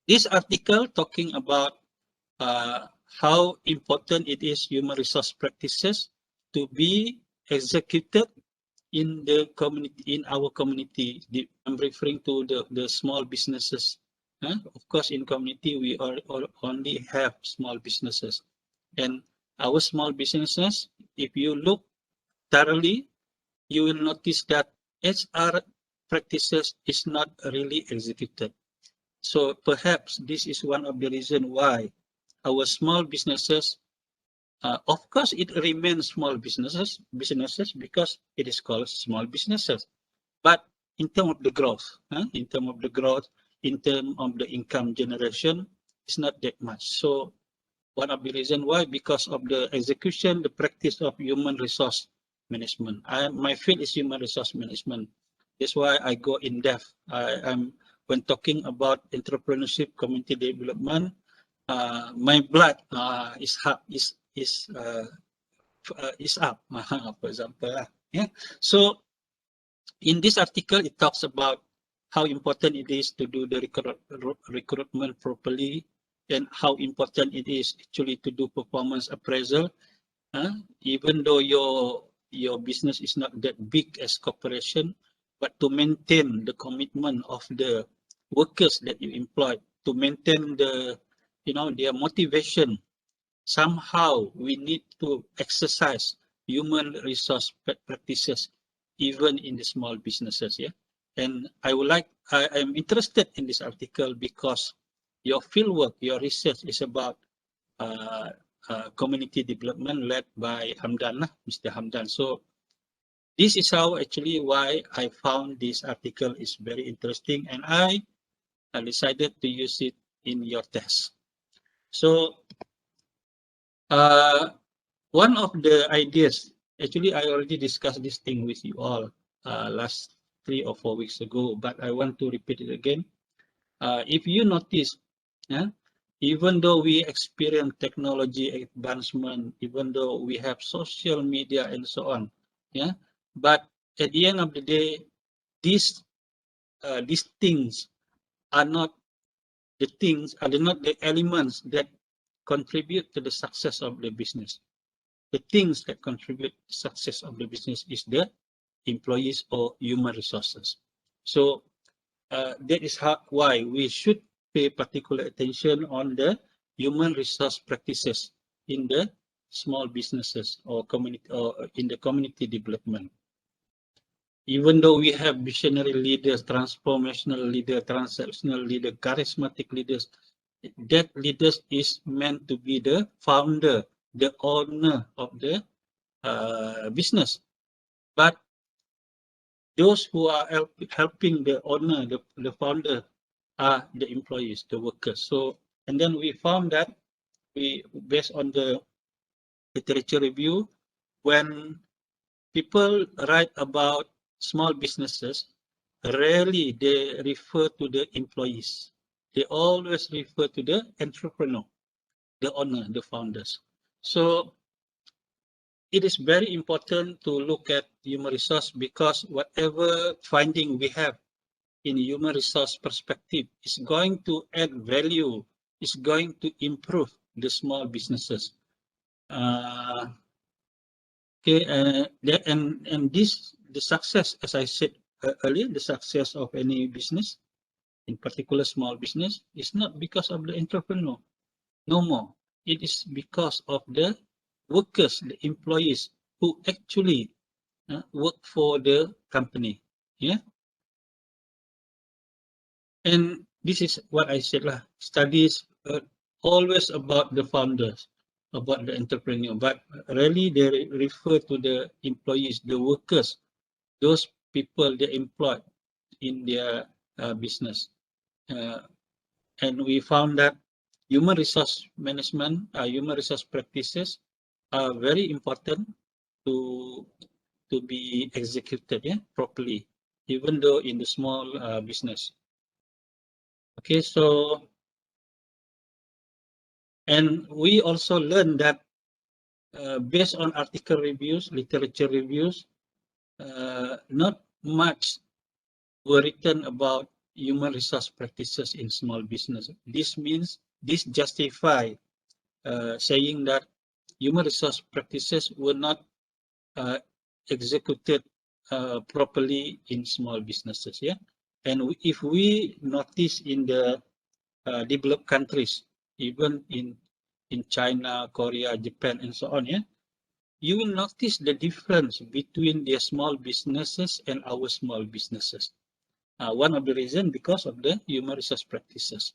This article talking about how important it is human resource practices to be executed in the community, in our community. I'm referring to the small businesses. Of course, in community, we only have small businesses. And our small businesses, if you look thoroughly, you will notice that HR practices is not really executed. So perhaps this is one of the reasons why our small businesses, of course, it remains small businesses because it is called small businesses. But in terms of the growth, in terms of the growth, in terms of the income generation, it's not that much. So one of the reasons why, because of the execution, the practice of human resource management. My field is human resource management. That's why I go in depth. When talking about entrepreneurship, community development, my blood is up, for example. Yeah. So in this article, it talks about how important it is to do the recruitment properly, and how important it is actually to do performance appraisal. Even though your business is not that big as corporation, but to maintain the commitment of the workers that you employ, to maintain their motivation, somehow we need to exercise human resource practices even in the small businesses. Yeah. And I'm interested in this article because your fieldwork, your research is about community development led by Hamdan, Mr. Hamdan. So this is how actually why I found this article is very interesting, and I decided to use it in your test. So one of the ideas, actually I already discussed this thing with you all last 3 or 4 weeks ago, but I want to repeat it again. If you notice, even though we experience technology advancement, even though we have social media and so on, but at the end of the day, these things are not the elements that contribute to the success of the business. The things that contribute to the success of the business is the employees or human resources. So that is why we should pay particular attention on the human resource practices in the small businesses or community, or in the community development. Even though we have visionary leaders, transformational leaders, transactional leaders, charismatic leaders, that leaders is meant to be the founder, the owner of the business. But those who are helping the owner, the founder, are the employees, the workers. So, and then we found that based on the literature review, when people write about small businesses, rarely they refer to the employees. They always refer to the entrepreneur, the owner, the founders. So it is very important to look at human resource, because whatever finding we have in human resource perspective is going to add value, is going to improve the small businesses. And the success, as I said earlier, the success of any business, in particular small business, is not because of the entrepreneur, no more. It is because of the workers, the employees who actually work for the company. Yeah. And this is what I said lah. Studies always about the founders, about the entrepreneur, but really they refer to the employees, the workers, those people they employ in their business. And we found that human resource management, human resource practices are very important to be executed properly, even though in the small business. Okay, so, and we also learned that based on article reviews, literature reviews, not much were written about human resource practices in small business. This means this justify saying that human resource practices were not executed properly in small businesses. Yeah, and if we notice in the developed countries, even in China, Korea, Japan, and so on, yeah, you will notice the difference between their small businesses and our small businesses. One of the reasons because of the human resource practices.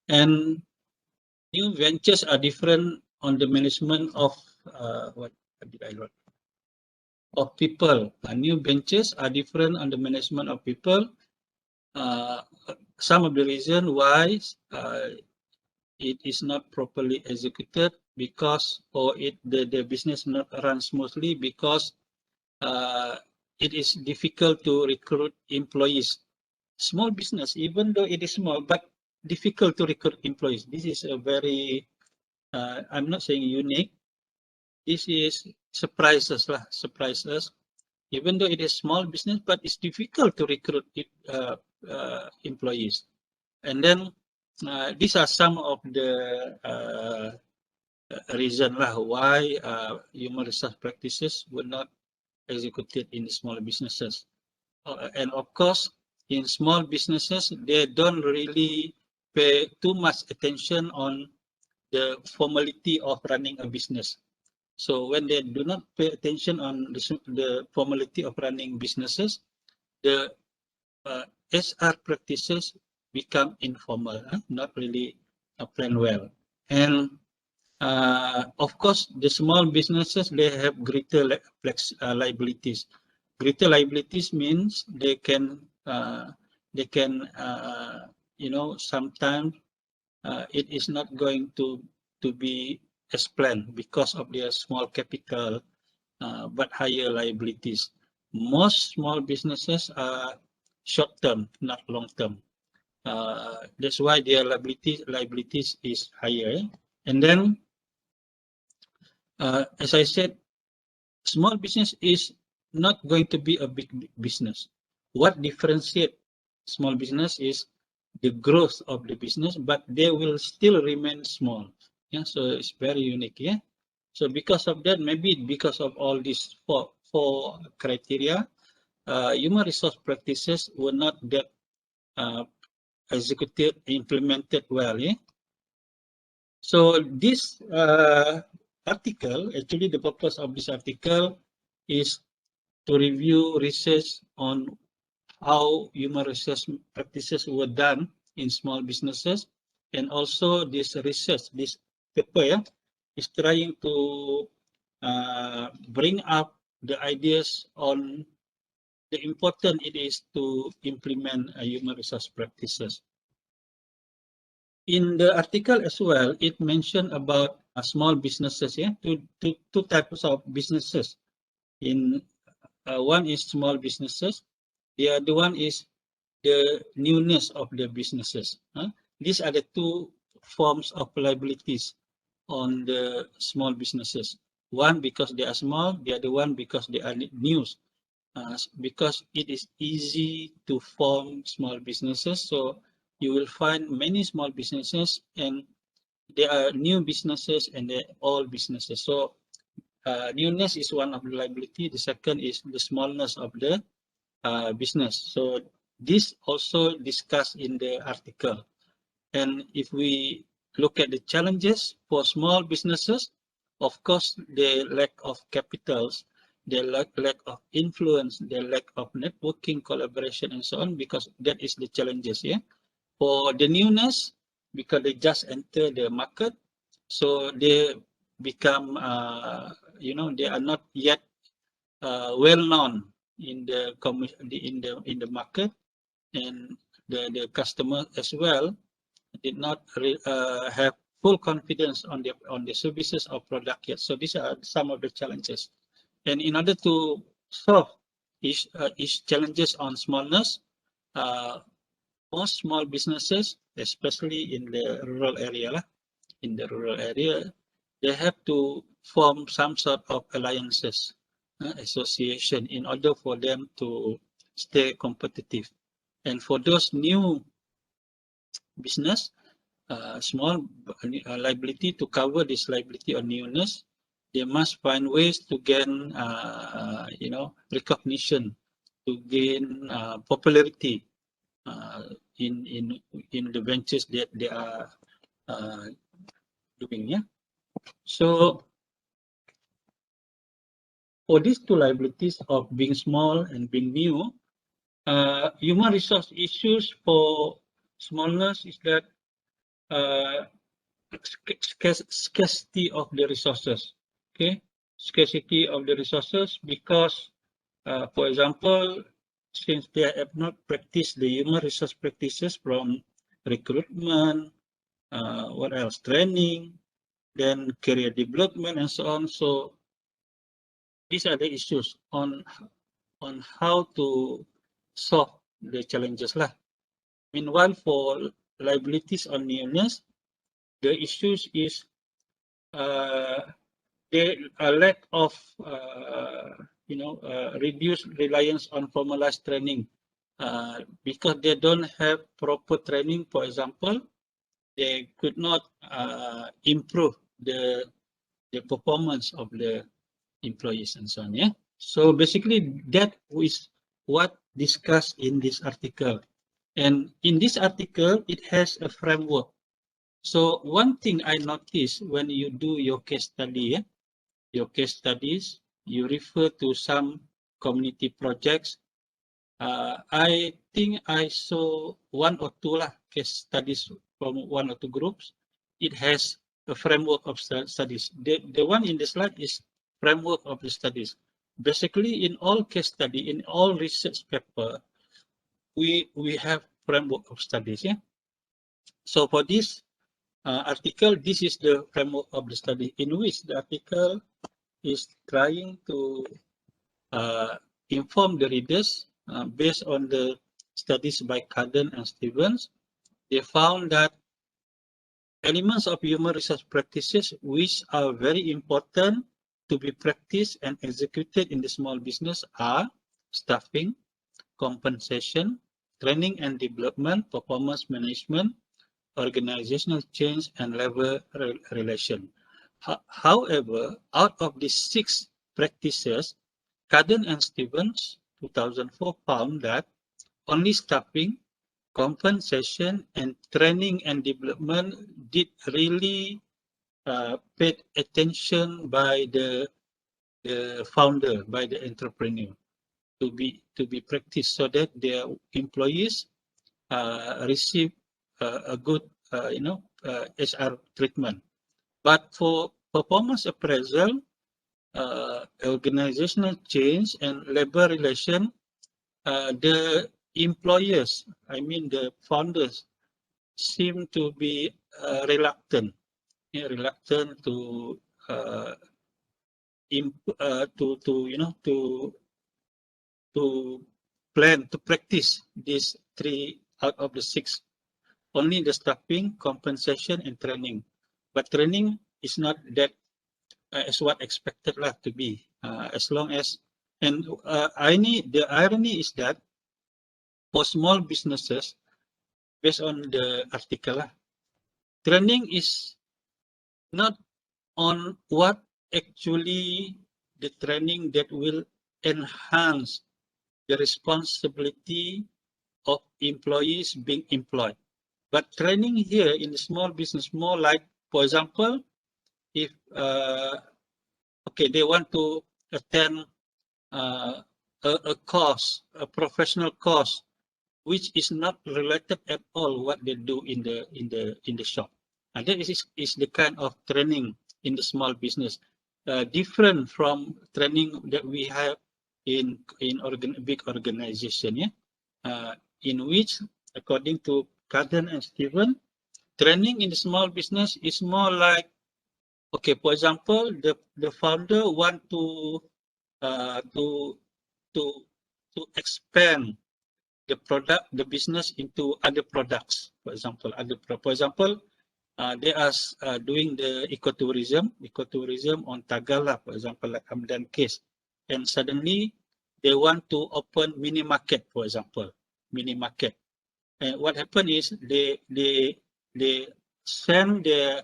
And new ventures are different on the management of what did I write? Of people. New ventures are different on the management of people. Some of the reason why it is not properly executed because, or the business not run smoothly because it is difficult to recruit employees. Small business, even though it is small, but difficult to recruit employees. This is a very, I'm not saying unique. This is surprises lah, surprises. Even though it is small business, but it's difficult to recruit employees. And then these are some of the reason lah why human resource practices were not executed in small businesses. And of course, in small businesses, they don't really pay too much attention on the formality of running a business. So when they do not pay attention on the formality of running businesses, the SR practices become informal, not really planned well. And of course, the small businesses, they have greater liabilities. Greater liabilities means they can, you know, sometimes it is not going to be as planned because of their small capital, but higher liabilities. Most small businesses are short-term, not long-term. That's why their liabilities is higher. And then, as I said, small business is not going to be a big business. What differentiates small business is the growth of the business, but they will still remain small. Yeah, so it's very unique. Yeah, so because of that, maybe because of all these four criteria, human resource practices were not that executed, implemented well. Yeah. So this article, actually the purpose of this article is to review research on how human resource practices were done in small businesses, and also this research, this paper, yeah, is trying to bring up the ideas on the important it is to implement human resource practices. In the article as well, it mentioned about small businesses, yeah, two types of businesses. In one is small businesses, the other one is the newness of the businesses. These are the two forms of liabilities on the small businesses. One because they are small, the other one because they are new. Because it is easy to form small businesses, so you will find many small businesses, and they are new businesses and they're all businesses. So newness is one of the liability. The second is the smallness of the business. So this also discussed in the article. And if we look at the challenges for small businesses, of course, the lack of capitals, the lack of influence, the lack of networking, collaboration, and so on, because that is the challenges. Yeah. For the newness, because they just enter the market, so they become, you know, they are not yet well known in the market, and the customer as well did not have full confidence on the services or product yet. So these are some of the challenges. And in order to solve each challenges on smallness, most small businesses, especially in the rural area, they have to form some sort of alliances, association, in order for them to stay competitive. And for those new business, small liability, to cover this liability or newness, they must find ways to gain, recognition, to gain popularity in the ventures that they are doing. Yeah. So for these two liabilities of being small and being new, human resource issues for smallness is that scarcity of the resources. Okay, scarcity of the resources because, for example, since they have not practiced the human resource practices from recruitment, what else, training, then career development, and so on. So these are the issues on how to solve the challenges lah. Meanwhile, for liabilities on newness, the issues is the lack of reduced reliance on formalized training, because they don't have proper training. For example, they could not improve the performance of the employees and so on. Yeah. So basically, that is what discussed in this article. And in this article, it has a framework. So one thing I noticed when you do your case study, your case studies, you refer to some community projects. I think I saw one or two case studies from one or two groups. It has a framework of studies. The one in the slide is framework of the studies. Basically, in all case study, in all research paper, we have framework of studies. Yeah. So for this article, this is the framework of the study, in which the article is trying to inform the readers based on the studies by Cadden and Stevens. They found that elements of human resource practices which are very important to be practiced and executed in the small business are staffing, compensation, training and development, performance management, organizational change, and labor relation. However, out of these 6 practices, Cadden and Stevens, 2004, found that only staffing, compensation, and training and development did really paid attention by the founder, by the entrepreneur, to be practiced so that their employees receive a good HR treatment. But for performance appraisal, organizational change, and labor relation, the employers, I mean the founders, seem to be reluctant to plan to practice these 3 out of the 6. Only the staffing, compensation, and training. But training is not that as what expected to be. As long as, and the irony is that for small businesses, based on the article, training is not on what actually the training that will enhance the responsibility of employees being employed. But training here in the small business, more like, for example, if they want to attend a course, a professional course, which is not related at all what they do in the shop, and that is the kind of training in the small business, different from training that we have in big organization. Yeah, in which, according to Cadden and Stevens, training in the small business is more like, for example, the founder want to expand the product, the business, into other products. For example, they are doing the ecotourism on Tagala, for example, like Hamdan case, and suddenly they want to open mini market, for example, mini market. And what happened is they send their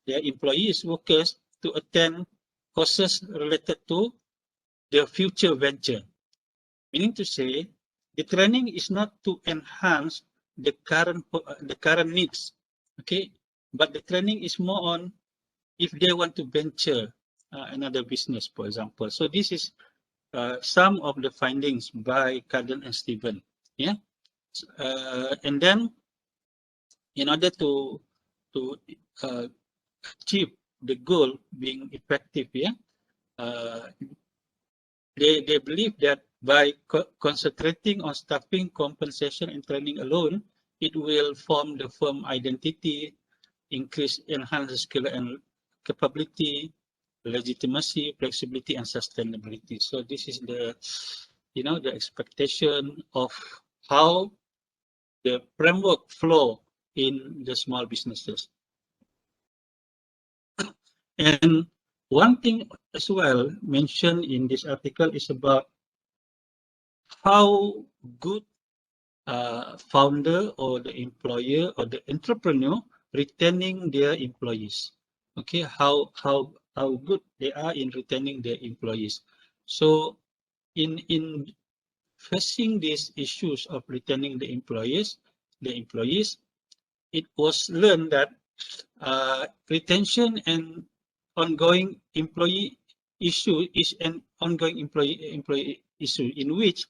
employees, workers, to attend courses related to their future venture. Meaning to say, the training is not to enhance the current needs, okay, but the training is more on if they want to venture another business, for example. So this is some of the findings by Carden and Stephen. Yeah, and then in order to uh, achieve the goal being effective, yeah, they believe that by concentrating on staffing, compensation, and training alone, it will form the firm identity, enhance the skill and capability, legitimacy, flexibility, and sustainability. So this is the, the expectation of how the framework flow in the small businesses. And one thing as well mentioned in this article is about how good founder or the employer or the entrepreneur retaining their employees. Okay, how good they are in retaining their employees. So in facing these issues of retaining the employees, it was learned that retention and ongoing employee issue is an ongoing employee issue in which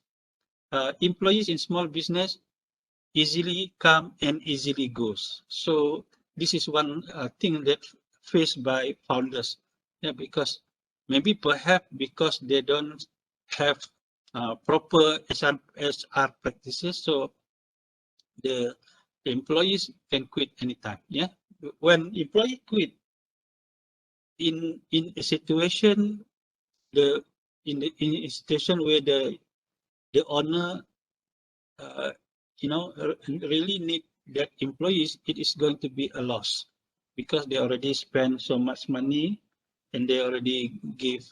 employees in small business easily come and easily goes. So this is one thing that faced by founders, yeah, because maybe perhaps because they don't have proper HR practices, so the employees can quit anytime. Yeah, when employee quit in a situation in a situation where the owner really need that employees, it is going to be a loss because they already spend so much money and they already give,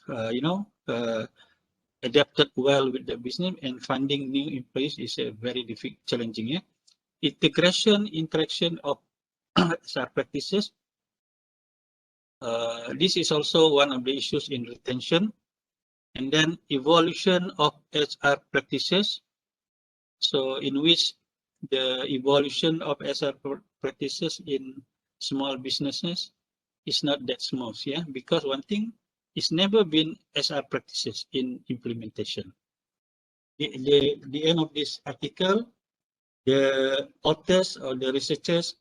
adapted well with the business, and finding new employees is a very difficult, challenging. Yeah? Interaction of HR practices. This is also one of the issues in retention. And then evolution of HR practices. So in which the evolution of HR practices in small businesses is not that smooth, yeah, because one thing, it's never been HR practices in implementation. The end of this article, the authors or the researchers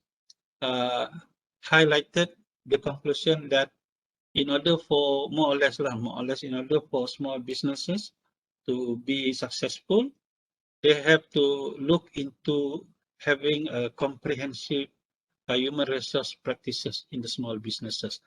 highlighted the conclusion that in order for more or less, in order for small businesses to be successful, they have to look into having a comprehensive human resource practices in the small businesses.